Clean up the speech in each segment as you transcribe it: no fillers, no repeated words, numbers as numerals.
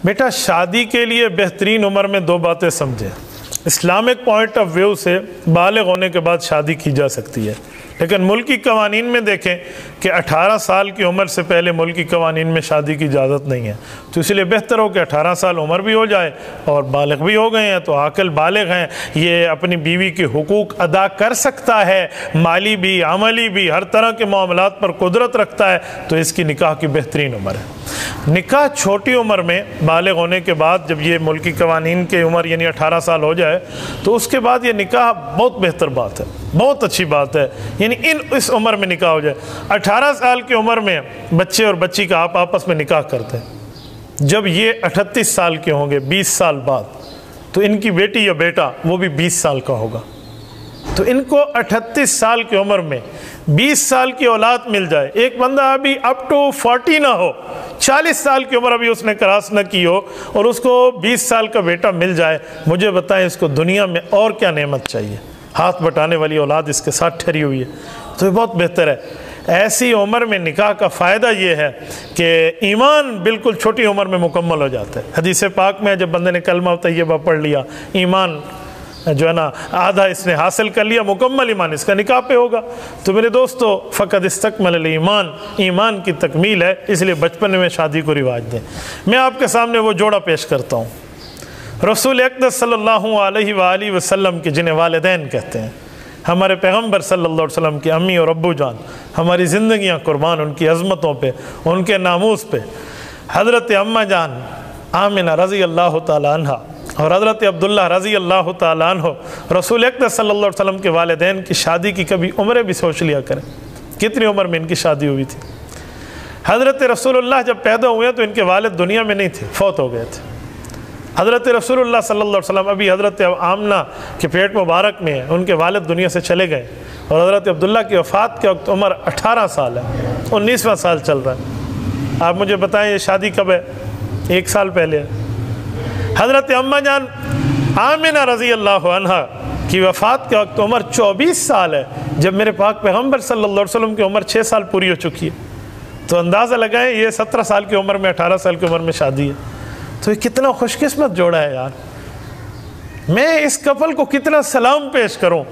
بیٹا شادی کے لیے بہترین عمر میں دو باتیں سمجھیں۔ اسلامک پوائنٹ آف ویو سے بالغ ہونے کے بعد شادی کی جا سکتی ہے، لیکن ملکی قوانین میں دیکھیں کہ 18 سال کی عمر سے پہلے ملکی قوانین میں شادی کی اجازت نہیں ہے، تو اس لیے بہتر ہو کہ 18 سال عمر بھی ہو جائے اور بالغ بھی ہو گئے ہیں تو عاقل بالغ ہیں، یہ اپنی بیوی کے حقوق ادا کر سکتا ہے، مالی بھی عملی بھی ہر طرح کے معاملات پر قدرت رکھتا ہے، تو اس کی نکاح کی بہترین عمر ہے۔ نکاح چھوٹی عمر میں بالغ ہونے کے بعد جب یہ ملکی قوانین کی عمر یعنی 18 سال ہو جائے تو اس کے بعد یہ نکاح بہت بہتر بات ہے، بہت اچھی بات ہے، یعنی اس عمر میں نکاح ہو جائے۔ 18 سال کی عمر میں بچے اور بچی کا آپ آپس میں نکاح کرتے ہیں، جب یہ 38 سال کے ہوں گے 20 سال بعد تو ان کی بیٹی یا بیٹا وہ بھی 20 سال کا ہوگا، تو ان کو 38 سال کی عمر میں 20 سال کی اولاد مل جائے، ایک بندہ ابھی اپ ٹو 40 نہ ہو، 40 سال کی عمر ابھی اس نے کراس نہ کی ہو اور اس کو 20 سال کا بیٹا مل جائے، مجھے بتائیں اس کو دنیا میں اور کیا نعمت چاہیے؟ ہاتھ بٹانے والی اولاد اس کے ساتھ ٹھہری ہوئی ہے، تو یہ بہت بہتر ہے۔ ایسی عمر میں نکاح کا فائدہ یہ ہے کہ ایمان بالکل چھوٹی عمر میں مکمل ہو جاتا ہے۔ حدیث پاک میں جب بندے نے کلمہ طیبہ پڑھ لیا، ایمان جو ہے نا آدھا اس نے حاصل کر لیا، مکمل ایمان اس کا نکاح پہ ہوگا۔ تو میرے دوستو فقط استکمل الایمان، ایمان کی تکمیل ہے، اس لیے بچپن میں شادی کو رواج دیں۔ میں آپ کے سامنے وہ جوڑا پیش کرتا ہوں، رسول اقدس صلی اللہ علیہ وآلہ وسلم کے جنہیں والدین کہتے ہیں، ہمارے پیغمبر صلی اللہ علیہ وسلم کی امی اور ابو جان، ہماری زندگیاں قربان ان کی عظمتوں پہ، ان کے ناموس پہ۔ حضرت اماں جان آمنہ رضی اللہ تعالیٰ عنہ اور حضرت عبداللہ رضی اللہ تعالیٰ عنہ، رسول اقدس صلی اللہ علیہ وسلم کے والدین کی شادی کی کبھی عمریں بھی سوچ لیا کریں، کتنی عمر میں ان کی شادی ہوئی تھی۔ حضرت رسول اللہ جب پیدا ہوئے تو ان کے والد دنیا میں نہیں تھے، فوت ہو گئے تھے۔ حضرت رسول اللہ صلی اللہ علیہ وسلم ابھی حضرت آمنہ کے پیٹ مبارک میں ان کے والد دنیا سے چلے گئے، اور حضرت عبداللہ کی وفات کے وقت عمر 18 سال ہے، 19واں سال چل رہا ہے۔ آپ مجھے بتائیں یہ شادی کب ہے؟ 1 سال پہلے ہے۔ حضرت اماں جان آمنہ رضی اللہ عنہ کی وفات کے وقت عمر 24 سال ہے، جب میرے پاک پیغمبر صلی اللہ علیہ وسلم کی عمر 6 سال پوری ہو چکی ہے، تو اندازہ لگائیں یہ 17 سال کی عمر میں 18 سال کی عمر میں شادی ہے، تو یہ کتنا خوش قسمت جوڑا ہے یار۔ میں اس کپل کو کتنا سلام پیش کروں،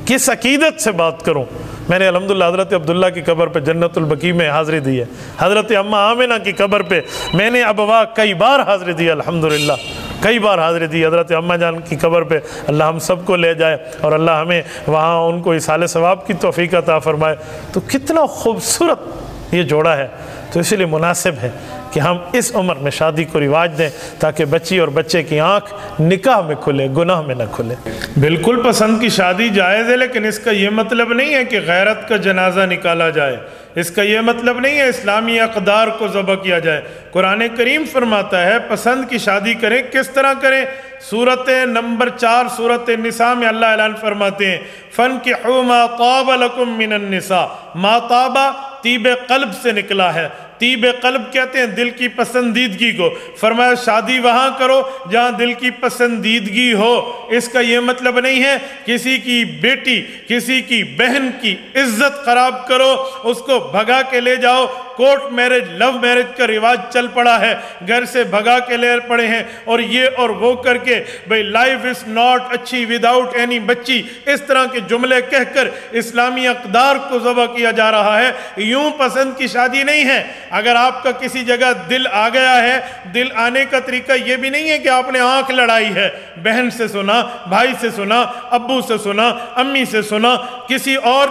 کس عقیدت سے بات کروں۔ میں نے الحمدللہ حضرت عبداللہ کی قبر پہ جنت البقیع میں حاضری دی ہے، حضرت اماں آمنہ کی قبر پہ میں نے ابوا کئی بار حاضری دی، الحمدللہ کئی بار حاضری دی۔ حضرت اماں جان کی قبر پہ اللہ ہم سب کو لے جائے اور اللہ ہمیں وہاں ان کو اصالِ ثواب کی توفیق عطا فرمائے۔ تو کتنا خوبصورت یہ جوڑا ہے، تو اسی لیے مناسب ہے کہ ہم اس عمر میں شادی کو رواج دیں تاکہ بچی اور بچے کی آنکھ نکاح میں کھلے، گناہ میں نہ کھلے۔ بالکل پسند کی شادی جائز ہے، لیکن اس کا یہ مطلب نہیں ہے کہ غیرت کا جنازہ نکالا جائے، اس کا یہ مطلب نہیں ہے اسلامی اقدار کو ذبح کیا جائے۔ قرآن کریم فرماتا ہے پسند کی شادی کریں، کس طرح کریں؟ سورت نمبر 4 سورت النساء میں اللہ اعلان فرماتے ہیں فَانْكِحُوا مَا طَابَ لَكُم مِّنَ النِّسَاءِ، ما طابہ طیب قلب سے نکلا ہے، طیب قلب کہتے ہیں دل کی پسندیدگی کو، فرمایا شادی وہاں کرو جہاں دل کی پسندیدگی ہو۔ اس کا یہ مطلب نہیں ہے کسی کی بیٹی کسی کی بہن کی عزت خراب کرو، اس کو بھگا کے لے جاؤ۔ کورٹ میرج، لو میرج کا رواج چل پڑا ہے، گھر سے بھگا کے لے پڑے ہیں اور یہ اور وہ کر کے بھئی لائف از ناٹ اچھی وداؤٹ اینی بچی، اس طرح کے جملے کہہ کر اسلامی اقدار کو ذبح کیا جا رہا ہے۔ یوں پسند کی شادی نہیں ہے۔ اگر آپ کا کسی جگہ دل آ گیا ہے، دل آنے کا طریقہ یہ بھی نہیں ہے کہ آپ نے آنکھ لڑائی ہے، بہن سے سنا، بھائی سے سنا، ابو سے سنا، امی سے سنا، کسی اور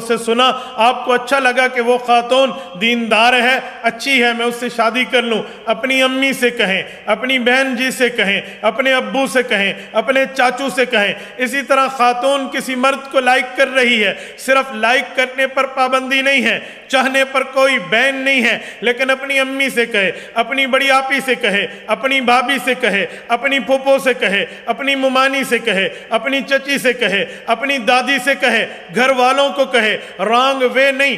سے سنا، آپ کو اچھا لگا کہ وہ خاتون دیندار ہے، اچھی ہے، میں اس سے شادی کر لوں۔ اپنی امی سے کہیں، اپنی بہن جی سے کہیں، اپنے ابو سے کہیں، اپنے چاچو سے کہیں۔ اسی طرح خاتون کسی مرد کو لائک کر رہی ہے، صرف لائک کرنے پر پابندی نہیں ہے، چاہنے پر کوئی بین نہیں ہے، لیکن اپنی امی سے کہے، اپنی بڑی آپی سے کہے، اپنی بھابھی سے کہے، اپنی پھوپھو سے کہے، اپنی ممانی سے کہے، اپنی چچی سے کہے، اپنی دادی سے کہے، گھر والوں کو کہے، رانگ وے نہیں،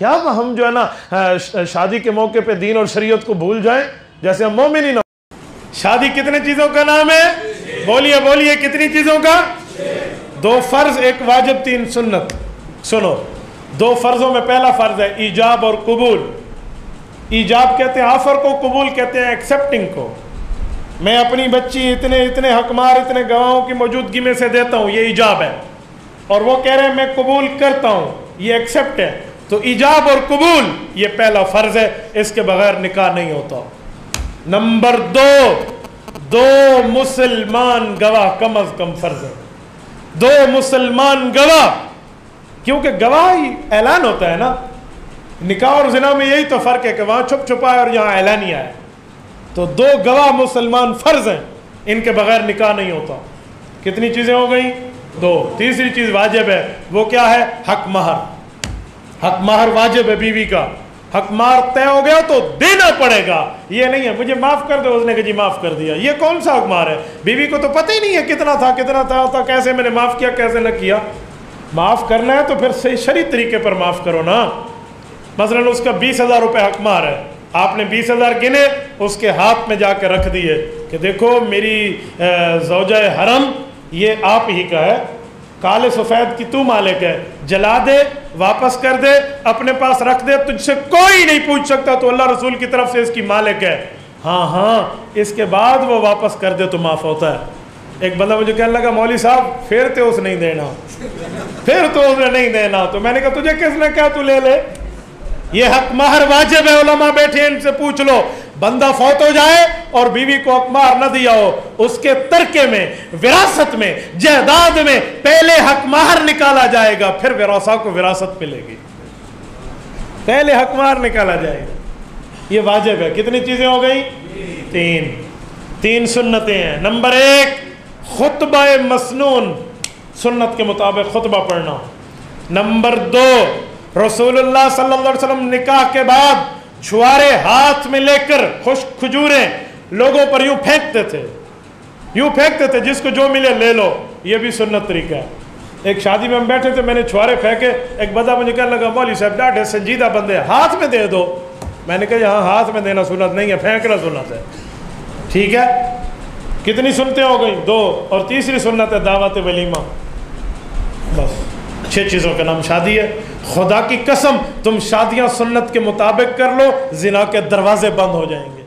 کیا ہم جو ہے نا شادی کے موقع پہ دین اور شریعت کو بھول جائیں جیسے ہم مومن ہی نہ. شادی کتنے چیزوں کا نام ہے؟ بولیے بولیے کتنی چیزوں کا؟ 2 فرض 1 واجب 3 سنت. سنو، 2 فرضوں میں پہلا فرض ہے ایجاب اور قبول. ایجاب کہتے ہیں آفر کو، قبول کہتے ہیں ایکسیپٹنگ کو. میں اپنی بچی اتنے حکمار اتنے گواہوں کی موجودگی میں سے دیتا ہوں، یہ ایجاب ہے. اور وہ کہہ رہے ہیں میں قبول کرتا ہوں، یہ ایکسیپٹ ہے. تو ایجاب اور قبول یہ پہلا فرض ہے، اس کے بغیر نکاح نہیں ہوتا. نمبر 2 مسلمان گواہ کم از کم فرض ہے. 2 مسلمان گواہ، کیونکہ گواہی اعلان ہوتا ہے نا. نکاح اور زنا میں یہی تو فرق ہے کہ وہاں چھپ چھپا ہے اور یہاں اعلانیہ ہے. تو 2 گواہ مسلمان فرض ہیں، ان کے بغیر نکاح نہیں ہوتا. کتنی چیزیں ہو گئیں؟ 2. تیسری چیز واجب ہے، وہ کیا ہے؟ حق مہر. حق مہر واجب ہے بیوی کا. حق مہر طے ہو گیا تو دینا پڑے گا. یہ نہیں ہے مجھے معاف کر دو، اس نے کہا جی معاف کر دیا. یہ کون سا حق مہر ہے؟ بیوی کو تو پتہ ہی نہیں ہے کتنا تھا کیسے میں نے معاف کیا کیسے نہ کیا. معاف کرنا ہے تو پھر صحیح شرعی طریقے پر معاف کرو نا. مثلا اس کا 20,000 روپے حق مہر ہے، آپ نے 20,000 گنے اس کے ہاتھ میں جا کے رکھ دیے کہ دیکھو میری زوجہ حرم یہ آپ ہی کا ہے، کالے سفید کی تو مالک ہے، جلا دے واپس کر دے اپنے پاس رکھ دے، تجھ سے کوئی نہیں پوچھ سکتا، تو اللہ رسول کی طرف سے اس کی مالک ہے. ہاں اس کے بعد وہ واپس کر دے تو معاف ہوتا ہے. ایک بندہ مجھے کہنے لگا مولوی صاحب پھر تو اس نے نہیں دینا. تو میں نے کہا تجھے کس نے کہا تو لے لے. یہ حق مہر واجب ہے. علماء بیٹھے ان سے پوچھ لو، بندہ فوت ہو جائے اور بیوی کو حق مہر نہ دیا ہو، اس کے ترکے میں وراثت میں جائیداد میں پہلے حق مہر نکالا جائے گا، پھر ورثاء کو وراثت ملے گی. پہلے حق مہر نکالا جائے گا. یہ واجب ہے. کتنی چیزیں ہو گئی؟ 3 سنتیں ہیں. نمبر 1 خطبہ مسنون، سنت کے مطابق خطبہ پڑھنا. نمبر 2 رسول اللہ صلی اللہ علیہ وسلم نکاح کے بعد چھوارے ہاتھ میں لے کر خشک کھجوریں لوگوں پر یوں پھینکتے تھے جس کو جو ملے لے لو. یہ بھی سنت طریقہ ہے. ایک شادی میں ہم بیٹھے تھے، میں نے چھوارے پھینکے، ایک بندہ مجھے کہنے لگا مولوی صاحب ڈاڈھے سنجیدہ بندے ہاتھ میں دے دو. میں نے کہا یہاں ہاتھ میں دینا سنت نہیں ہے، پھینکنا سنت ہے. ٹھیک ہے. کتنی سنتیں ہو گئیں؟ 2. اور تیسری سنت ہے دعوت ولیمہ. بس 6 چیزوں کا نام شادی ہے. خدا کی قسم تم شادیاں سنت کے مطابق کر لو، زنا کے دروازے بند ہو جائیں گے.